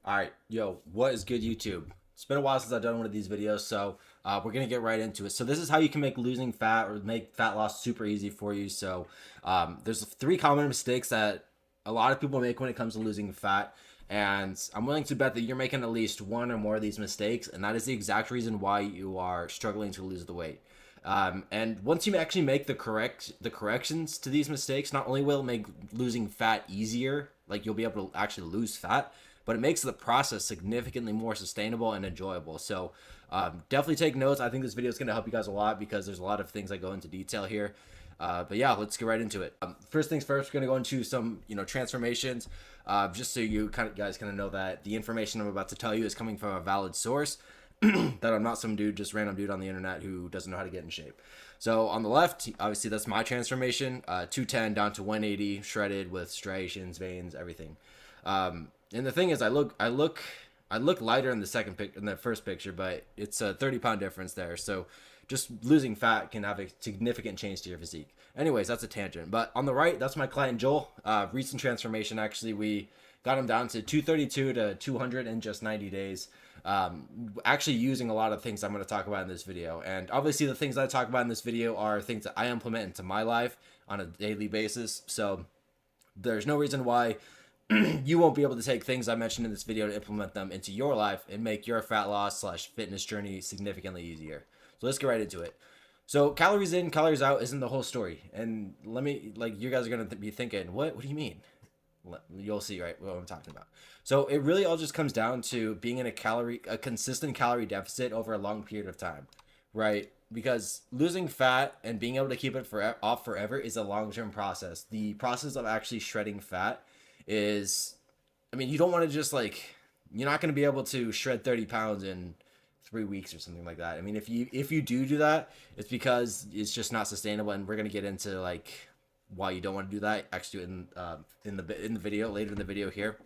All right, yo, what is good, YouTube? It's been a while since I've done one of these videos, so we're gonna get right into it. So this is how you can make losing fat or make fat loss super easy for you. So there's three common mistakes that a lot of people make when it comes to losing fat, and I'm willing to bet that you're making at least one or more of these mistakes, and that is the exact reason why you are struggling to lose the weight. And once you actually make the corrections to these mistakes, not only will it make losing fat easier, like you'll be able to actually lose fat, but it makes the process significantly more sustainable and enjoyable. So definitely take notes. I think this video is going to help you guys a lot because there's a lot of things that go into detail here. But yeah, let's get right into it. First things first, we're going to go into some transformations, just so you guys kind of know that the information I'm about to tell you is coming from a valid source. That I'm not some dude, just random dude on the internet who doesn't know how to get in shape. So on the left, obviously that's my transformation, 210 down to 180, shredded with striations, veins, everything. And the thing is, I look lighter in in the first picture, but it's a 30-pound difference there. So just losing fat can have a significant change to your physique. Anyways, that's a tangent. But on the right, that's my client Joel. Recent transformation. Actually, we got him down to 232 to 200 in just 90 days. Actually using a lot of things I'm going to talk about in this video. And obviously the things that I talk about in this video are things that I implement into my life on a daily basis. So there's no reason why you won't be able to take things I mentioned in this video to implement them into your life and make your fat loss slash fitness journey significantly easier. So let's get right into it. So calories in, calories out isn't the whole story. And let me, like, you guys are going to be thinking, what do you mean? You'll see right what I'm talking about. So it really all just comes down to being in a consistent calorie deficit over a long period of time, right? Because losing fat and being able to keep it off forever is a long-term process. The process of actually shredding fat is, I mean, you don't want to just like, you're not going to be able to shred 30 pounds in 3 weeks or something like that. I mean, if you do that, it's because it's just not sustainable, and we're going to get into like why you don't want to do that. Actually, in the video later in the video here.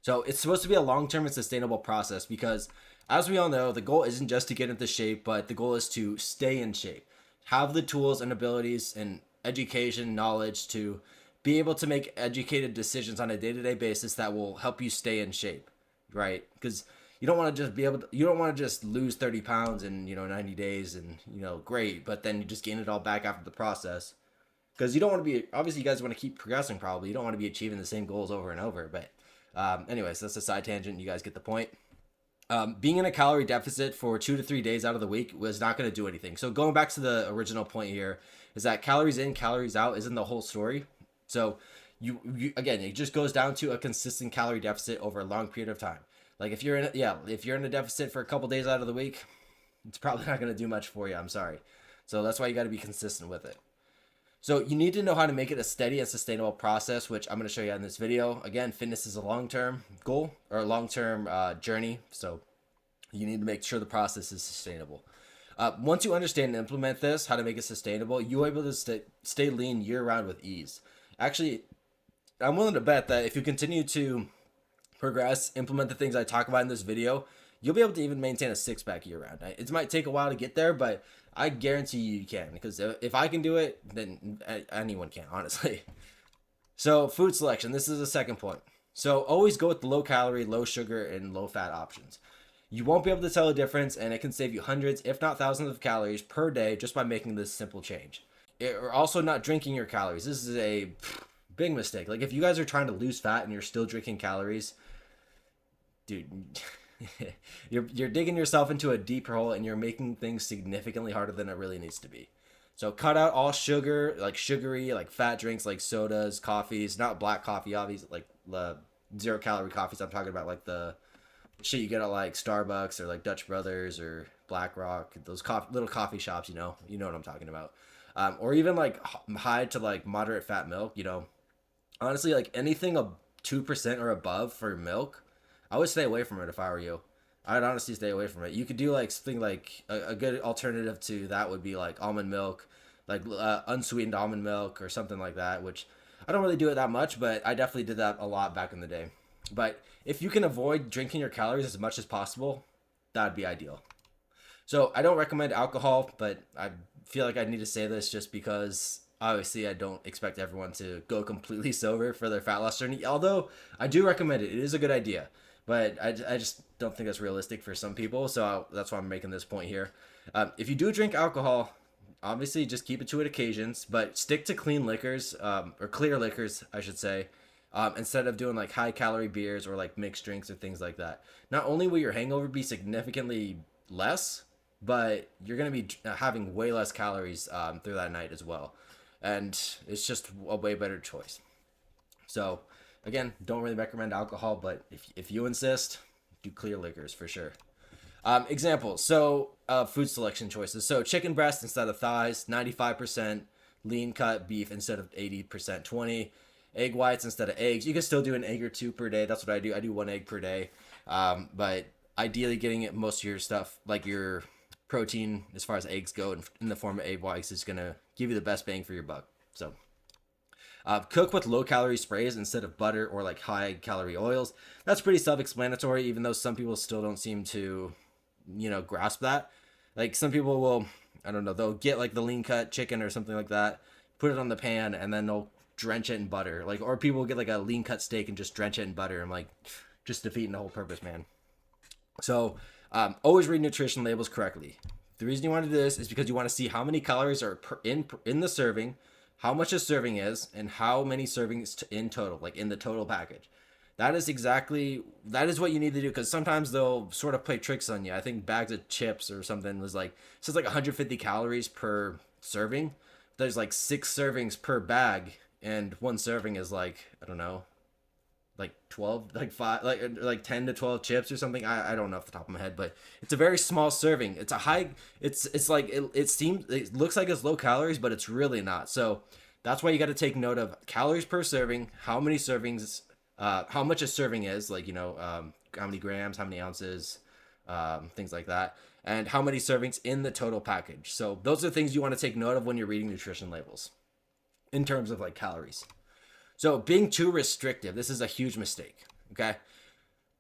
So it's supposed to be a long-term and sustainable process because, as we all know, the goal isn't just to get into shape, but the goal is to stay in shape, have the tools and abilities and education, knowledge to be able to make educated decisions on a day-to-day basis that will help you stay in shape, right? Because you don't want to just you don't want to just lose 30 pounds in 90 days and great, but then you just gain it all back after the process. Because you don't want to be, obviously you guys want to keep progressing, probably you don't want to be achieving the same goals over and over. But anyways, that's a side tangent. You guys get the point. Being in a calorie deficit for 2 to 3 days out of the week was not going to do anything. So going back to the original point here is that calories in, calories out isn't the whole story. So you again, it just goes down to a consistent calorie deficit over a long period of time. Like if you're in a deficit for a couple days out of the week, it's probably not going to do much for you. I'm sorry. So that's why you got to be consistent with it. So you need to know how to make it a steady and sustainable process, which I'm going to show you in this video. Again, fitness is a long-term goal or a long-term journey. So you need to make sure the process is sustainable. Once you understand and implement this, how to make it sustainable, you'll be able to stay lean year-round with ease. Actually, I'm willing to bet that if you continue to progress, implement the things I talk about in this video, you'll be able to even maintain a six-pack year-round. It might take a while to get there, but I guarantee you can, because if I can do it, then anyone can, honestly. So food selection, this is the second point. So always go with the low calorie, low sugar, and low fat options. You won't be able to tell the difference, and it can save you hundreds, if not thousands of calories per day just by making this simple change. Or also not drinking your calories. This is a big mistake. Like if you guys are trying to lose fat and you're still drinking calories, dude, you're digging yourself into a deeper hole, and you're making things significantly harder than it really needs to be. So cut out all sugar, like sugary, like fat drinks, like sodas, coffees, not black coffee, obviously, like the 0-calorie coffees. I'm talking about like the shit you get at like Starbucks or like Dutch Brothers or Black Rock, those little coffee shops. You know what I'm talking about. Or even like high to like moderate fat milk. Honestly, like anything of 2% or above for milk, I would stay away from it if I were you. I'd honestly stay away from it. You could do like something like a good alternative to that would be like almond milk, like unsweetened almond milk or something like that, which I don't really do it that much, but I definitely did that a lot back in the day. But if you can avoid drinking your calories as much as possible, that would be ideal. So I don't recommend alcohol, but I feel like I need to say this just because obviously I don't expect everyone to go completely sober for their fat loss journey. Although I do recommend it. It is a good idea. but I just don't think that's realistic for some people. So that's why I'm making this point here. If you do drink alcohol, obviously just keep it to it occasions, but stick to clean liquors, or clear liquors, I should say, instead of doing like high calorie beers or like mixed drinks or things like that. Not only will your hangover be significantly less, but you're going to be having way less calories through that night as well. And it's just a way better choice. So, again, don't really recommend alcohol, but if you insist, do clear liquors for sure. Examples. So, food selection choices. So, chicken breast instead of thighs, 95% lean cut beef instead of 80% 20. Egg whites instead of eggs. You can still do an egg or two per day. That's what I do. I do 1 egg per day. But ideally, getting it, most of your stuff, like your protein, as far as eggs go, in the form of egg whites, is gonna give you the best bang for your buck. So, cook with low calorie sprays instead of butter or like high calorie oils. That's pretty self explanatory, even though some people still don't seem to, grasp that. Like some people will, I don't know, they'll get like the lean cut chicken or something like that, put it on the pan, and then they'll drench it in butter. Like, or people will get like a lean cut steak and just drench it in butter. I'm like, just defeating the whole purpose, man. So, always read nutrition labels correctly. The reason you want to do this is because you want to see how many calories are in the serving, how much a serving is, and how many servings in total, like in the total package. That is what you need to do, because sometimes they'll sort of play tricks on you. I think bags of chips or something was like, it says like 150 calories per serving. There's like 6 servings per bag, and one serving is like, I don't know, like 12, like 5, like 10 to 12 chips or something. I don't know off the top of my head, but it's a very small serving. It's a high, it's like, it looks like it's low calories, but it's really not. So that's why you got to take note of calories per serving, how many servings, how much a serving is, like, how many grams, how many ounces, things like that, and how many servings in the total package. So those are things you want to take note of when you're reading nutrition labels in terms of like calories. So being too restrictive, this is a huge mistake. Okay,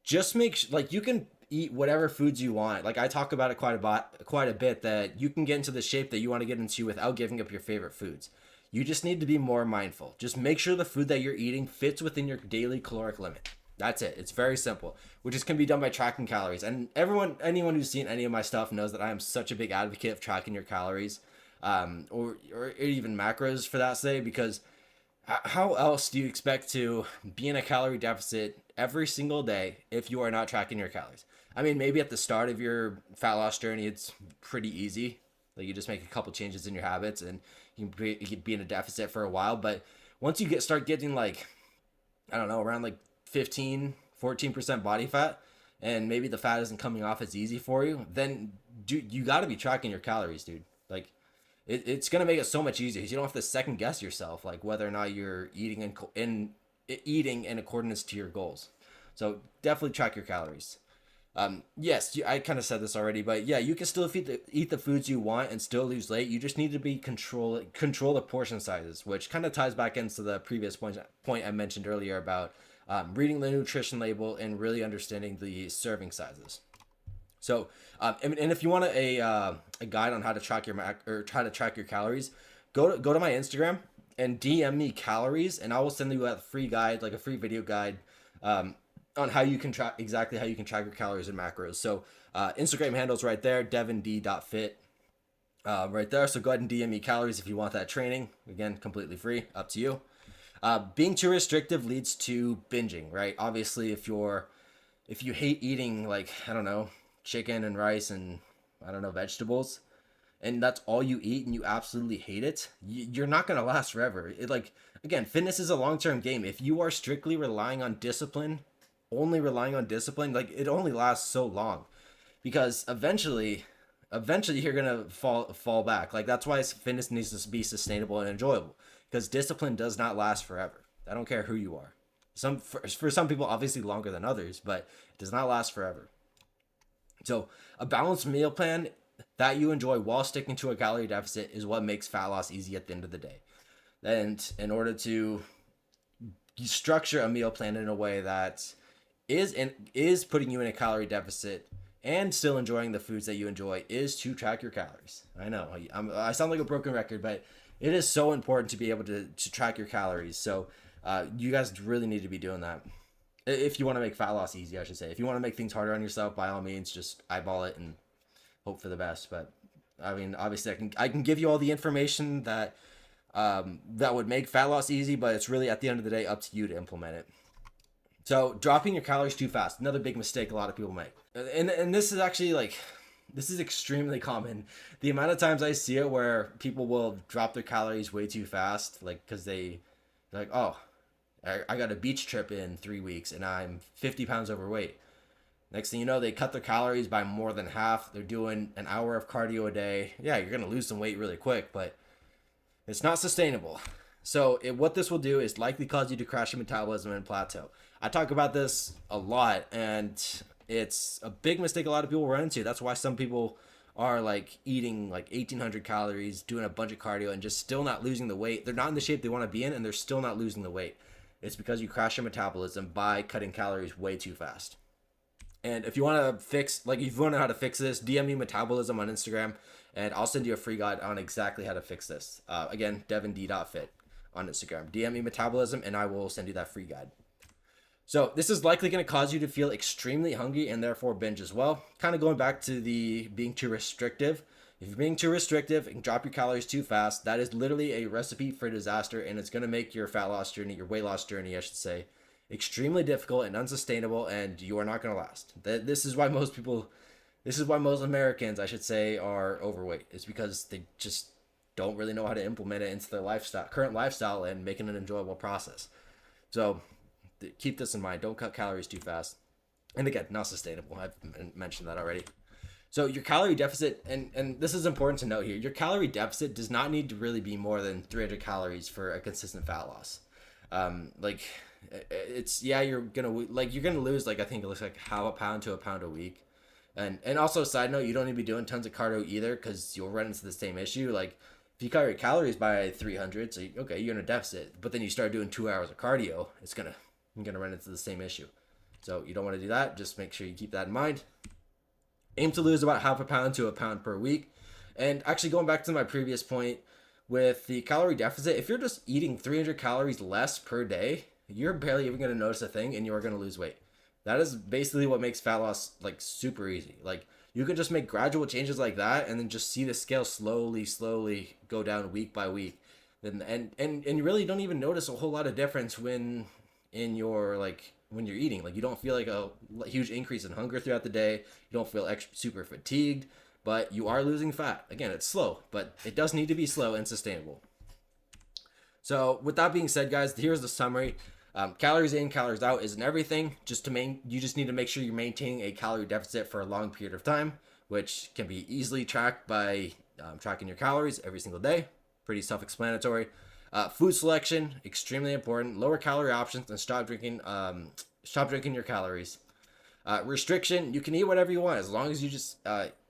just like you can eat whatever foods you want. Like I talk about it quite a bit, that you can get into the shape that you want to get into without giving up your favorite foods. You just need to be more mindful. Just make sure the food that you're eating fits within your daily caloric limit. That's it. It's very simple, which can be done by tracking calories. And anyone who's seen any of my stuff knows that I am such a big advocate of tracking your calories, or even macros for that say, because how else do you expect to be in a calorie deficit every single day if you are not tracking your calories? I mean, maybe at the start of your fat loss journey, it's pretty easy. Like you just make a couple changes in your habits and you can be in a deficit for a while. But once you start getting like, I don't know, around like 14% body fat, and maybe the fat isn't coming off as easy for you, then you got to be tracking your calories, dude. Like it's going to make it so much easier, because you don't have to second guess yourself, like whether or not you're eating in accordance to your goals. So definitely track your calories. Yes, I kind of said this already, but yeah, you can still eat the foods you want and still lose weight. You just need to be control the portion sizes, which kind of ties back into the previous point I mentioned earlier about reading the nutrition label and really understanding the serving sizes. So, and if you want a guide on how to track your calories, go to my Instagram and DM me calories, and I will send you a free guide, like a free video guide, on how you can track your calories and macros. So, Instagram handle's right there, devind.fit, right there. So go ahead and DM me calories if you want that training. Again, completely free, up to you. Being too restrictive leads to binging, right? Obviously, if you hate eating, like, I don't know, chicken and rice and, I don't know, vegetables, and that's all you eat and you absolutely hate it, you're not going to last forever. Again, fitness is a long-term game. If you are strictly relying on discipline, like, it only lasts so long, because eventually you're going to fall back. Like, that's why fitness needs to be sustainable and enjoyable, because discipline does not last forever. I don't care who you are. For some people, obviously longer than others, but it does not last forever. So a balanced meal plan that you enjoy while sticking to a calorie deficit is what makes fat loss easy at the end of the day. And in order to structure a meal plan in a way that is putting you in a calorie deficit and still enjoying the foods that you enjoy, is to track your calories. I know I sound like a broken record, but it is so important to be able to track your calories. So you guys really need to be doing that. If you want to make fat loss easy, I should say. If you want to make things harder on yourself, by all means, just eyeball it and hope for the best. But I mean, obviously, I can give you all the information that that would make fat loss easy, but it's really at the end of the day up to you to implement it. So dropping your calories too fast, another big mistake a lot of people make, and this is actually like, this is extremely common. The amount of times I see it where people will drop their calories way too fast, like because they're like, oh, I got a beach trip in 3 weeks and I'm 50 pounds overweight. Next thing you know, they cut their calories by more than half. They're doing an hour of cardio a day. Yeah, you're gonna lose some weight really quick, but it's not sustainable. So what this will do is likely cause you to crash your metabolism and plateau. I talk about this a lot, and it's a big mistake a lot of people run into. That's why some people are like eating like 1,800 calories, doing a bunch of cardio, and just still not losing the weight. They're not in the shape they want to be in, and they're still not losing the weight. It's because you crash your metabolism by cutting calories way too fast. And if you want to fix, like, if you want to know how to fix this, DM me metabolism on Instagram, and I'll send you a free guide on exactly how to fix this. Again, devind.fit on Instagram. DM me metabolism, and I will send you that free guide. So this is likely going to cause you to feel extremely hungry and therefore binge as well. Kind of going back to the being too restrictive. If you're being too restrictive and drop your calories too fast, that is literally a recipe for disaster, and it's going to make your fat loss journey, your weight loss journey, I should say, extremely difficult and unsustainable, and you are not going to last. This is why most people, this is why most Americans, I should say, are overweight. It's because they just don't really know how to implement it into their lifestyle, current lifestyle, and make it an enjoyable process. So keep this in mind. Don't cut calories too fast. And again, not sustainable. I've mentioned that already. So your calorie deficit, and this is important to note here, your calorie deficit does not need to really be more than 300 calories for a consistent fat loss. Like, it's, yeah, you're gonna lose, like, I think it looks like half a pound to a pound a week. And also, side note, you don't need to be doing tons of cardio either, because you'll run into the same issue. Like, if you cut your calories by 300, so okay, you're in a deficit, but then you start doing 2 hours of cardio, you're gonna run into the same issue. So you don't want to do that. Just make sure you keep that in mind. Aim to lose about half a pound to a pound per week. And actually, going back to my previous point with the calorie deficit, if you're just eating 300 calories less per day, you're barely even going to notice a thing, and you are going to lose weight. That is basically what makes fat loss like super easy. Like, you can just make gradual changes like that, and then just see the scale slowly go down week by week. And you really don't even notice a whole lot of difference when you're eating. Like, you don't feel like a huge increase in hunger throughout the day. You don't feel super fatigued, but you are losing fat. Again, it's slow, but it does need to be slow and sustainable. So with that being said, guys, here's the summary. Calories in, calories out isn't everything. You just need to make sure you're maintaining a calorie deficit for a long period of time, which can be easily tracked by tracking your calories every single day. Pretty self-explanatory. Food selection, extremely important. Lower calorie options, and stop drinking your calories. Restriction, you can eat whatever you want as long as you just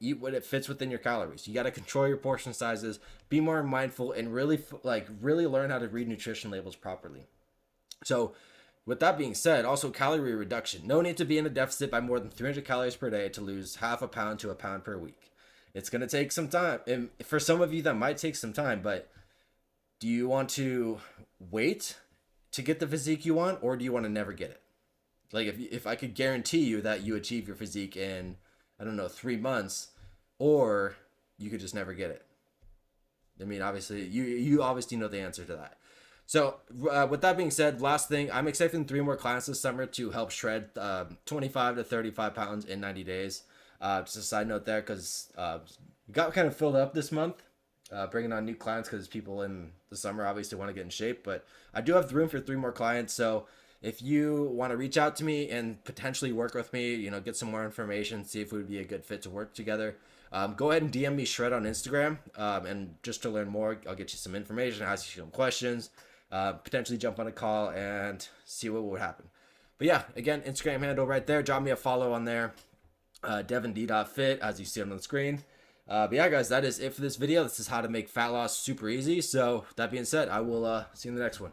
eat what it fits within your calories. You got to control your portion sizes, be more mindful, and really learn how to read nutrition labels properly. So with that being said, also calorie reduction. No need to be in a deficit by more than 300 calories per day to lose half a pound to a pound per week. It's going to take some time. And for some of you, that might take some time, but do you want to wait to get the physique you want, or do you want to never get it? Like, if I could guarantee you that you achieve your physique in, I don't know, 3 months, or you could just never get it. I mean, obviously, you obviously know the answer to that. So with that being said, last thing, I'm expecting 3 more clients this summer to help shred 25 to 35 pounds in 90 days. Just a side note there, because got kind of filled up this month, bringing on new clients because people in the summer obviously want to get in shape. But I do have room for 3 more clients. So if you want to reach out to me and potentially work with me, get some more information, see if it would be a good fit to work together, go ahead and DM me Shred on Instagram. And just to learn more, I'll get you some information, ask you some questions, potentially jump on a call and see what would happen. But yeah, again, Instagram handle right there. Drop me a follow on there, devnd.fit, as you see on the screen. But yeah, guys, that is it for this video. This is how to make fat loss super easy. So that being said, I will see you in the next one.